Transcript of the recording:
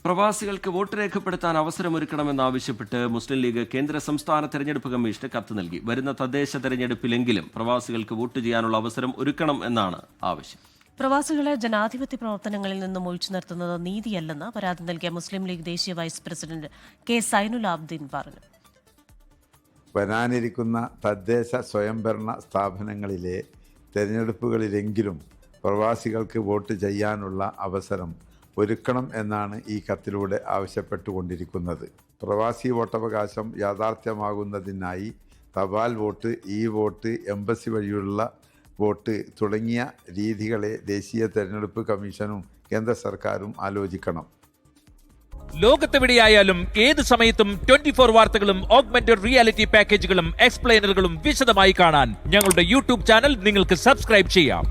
പ്രവാസികൾക്ക് വോട്ട് രേഖപ്പെടുത്താൻ അവസരമൊരുക്കണമെന്നാവശ്യപ്പെട്ട് മുസ്ലിം ലീഗ് കേന്ദ്ര സംസ്ഥാന തെരഞ്ഞെടുപ്പ് കമ്മീഷന് കത്ത് നൽകി. വരുന്ന തദ്ദേശ തെരഞ്ഞെടുപ്പിലെങ്കിലും പ്രവാസികൾക്ക് വോട്ട് ചെയ്യാനുള്ള അവസരം ഒരുക്കണം എന്നാണ് ആവശ്യം. പ്രവാസികളെ ജനാധിപത്യ പ്രവർത്തനങ്ങളിൽ നിന്നും ഒഴിച്ചു നിർത്തുന്നത് നീതിയല്ലെന്ന് പരാതി നൽകിയ മുസ്ലിം ലീഗ് ദേശീയ vice president K Zainul Abdeen പറഞ്ഞു. വരാനിരിക്കുന്ന തദ്ദേശ സ്വയംഭരണ സ്ഥാപനങ്ങളിലെ തെരഞ്ഞെടുപ്പുകളിലെങ്കിലും പ്രവാസികൾക്ക് വോട്ട് ചെയ്യാനുള്ള അവസരം ഒരുക്കണം എന്നാണ് ഈ കത്തിലൂടെ ആവശ്യപ്പെട്ടുകൊണ്ടിരിക്കുന്നത്. പ്രവാസി വോട്ടവകാശം യാഥാർത്ഥ്യമാകുന്നതിനായി തപാൽ വോട്ട്, ഇ വോട്ട്, എംബസി വഴിയുള്ള വോട്ട് തുടങ്ങിയ രീതികളെ ദേശീയ തെരഞ്ഞെടുപ്പ് കമ്മീഷനും കേന്ദ്ര സർക്കാരും ആലോചിക്കണം. ലോകത്തെവിടെയായാലും ഏത് സമയത്തും 24 വാർത്തകളും ഓഗ്മെന്റഡ് റിയാലിറ്റി പാക്കേജുകളും എക്സ്പ്ലെയിനറുകളും വിശദമായി കാണാൻ ഞങ്ങളുടെ യൂട്യൂബ് ചാനൽ നിങ്ങൾക്ക് സബ്സ്ക്രൈബ് ചെയ്യാം.